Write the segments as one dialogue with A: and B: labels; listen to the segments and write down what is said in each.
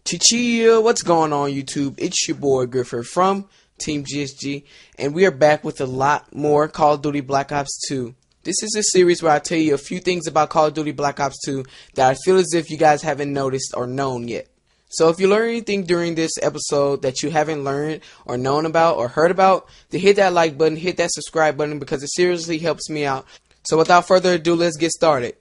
A: Chichia, what's going on YouTube? It's your boy Griffith from Team GSG, and we are back with a lot more Call of Duty Black Ops 2. This is a series where I tell you a few things about Call of Duty Black Ops 2 that I feel as if you guys haven't noticed or known yet. So if you learn anything during this episode that you haven't learned or known about or heard about, then hit that like button, hit that subscribe button because it seriously helps me out. So without further ado, let's get started.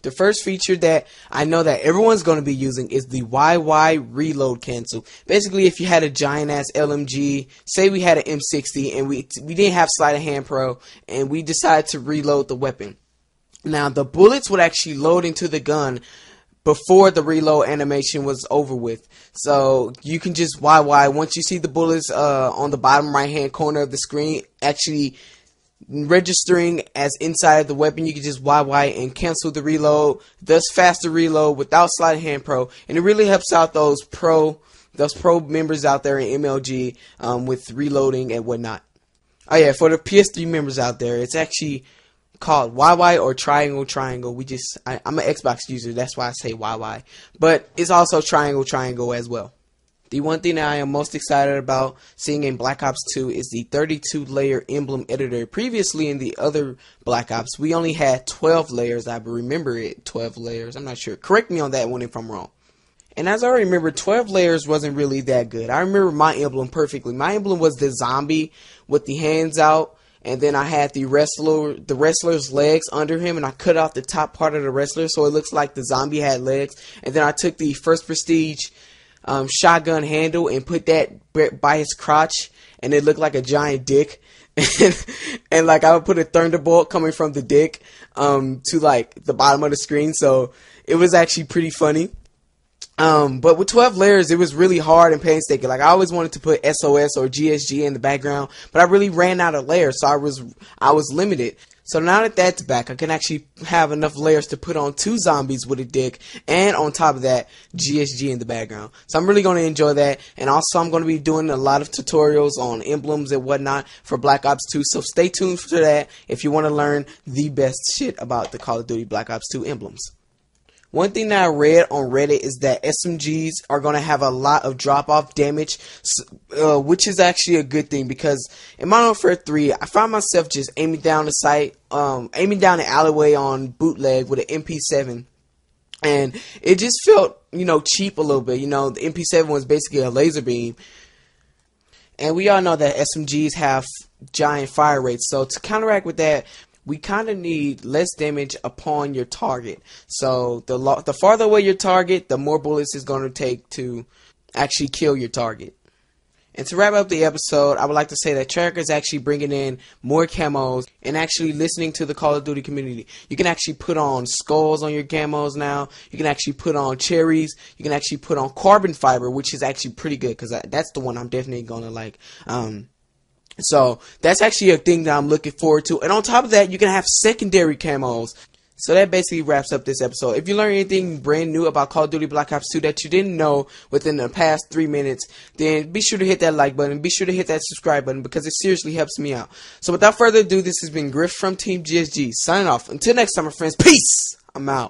A: The first feature that I know that everyone's going to be using is the YY reload cancel. Basically, if you had a giant ass LMG, say we had an M60 and we didn't have sleight of hand pro and we decided to reload the weapon. Now the bullets would actually load into the gun before the reload animation was over with. So you can just YY once you see the bullets on the bottom right hand corner of the screen actually registering as inside of the weapon, you can just YY and cancel the reload, thus faster reload without sleight of hand pro, and it really helps out those pro members out there in MLG with reloading and whatnot. Oh yeah, for the PS3 members out there, it's actually called YY or triangle. I'm an Xbox user, that's why I say YY, but it's also triangle as well. The one thing that I am most excited about seeing in Black Ops 2 is the 32-layer emblem editor. Previously in the other Black Ops, we only had 12 layers. I remember it, 12 layers. I'm not sure. Correct me on that one if I'm wrong. And as I remember, 12 layers wasn't really that good. I remember my emblem perfectly. My emblem was the zombie with the hands out, and then I had the wrestler's legs under him, and I cut off the top part of the wrestler so it looks like the zombie had legs. And then I took the First Prestige shotgun handle and put that by his crotch, and it looked like a giant dick. and like I would put a thunderbolt coming from the dick to like the bottom of the screen, so it was actually pretty funny. But with 12 layers, it was really hard and painstaking. Like I always wanted to put SOS or GSG in the background, but I really ran out of layers, so I was limited. So now that that's back, I can actually have enough layers to put on 2 zombies with a dick, and on top of that, GSG in the background. So I'm really going to enjoy that, and also I'm going to be doing a lot of tutorials on emblems and whatnot for Black Ops 2, so stay tuned for that if you want to learn the best shit about the Call of Duty Black Ops 2 emblems. One thing that I read on Reddit is that SMGs are going to have a lot of drop-off damage, which is actually a good thing, because in Modern Warfare 3, I found myself just aiming down the sight, aiming down the alleyway on bootleg with an MP7, and it just felt, cheap a little bit. The MP7 was basically a laser beam, and we all know that SMGs have giant fire rates, so to counteract with that, we kind of need less damage upon your target. So the farther away your target, the more bullets it's going to take to actually kill your target. And to wrap up the episode, I would like to say that Treyarch is actually bringing in more camos and actually listening to the Call of Duty community. You can actually put on skulls on your camos now. You can actually put on cherries. You can actually put on carbon fiber, which is actually pretty good because that's the one I'm definitely going to like. So that's actually a thing that I'm looking forward to. And on top of that, you can have secondary camos. So that basically wraps up this episode. If you learned anything brand new about Call of Duty Black Ops 2 that you didn't know within the past 3 minutes, then be sure to hit that like button. Be sure to hit that subscribe button because it seriously helps me out. So without further ado, this has been Griff from Team GSG signing off. Until next time, my friends. Peace! I'm out.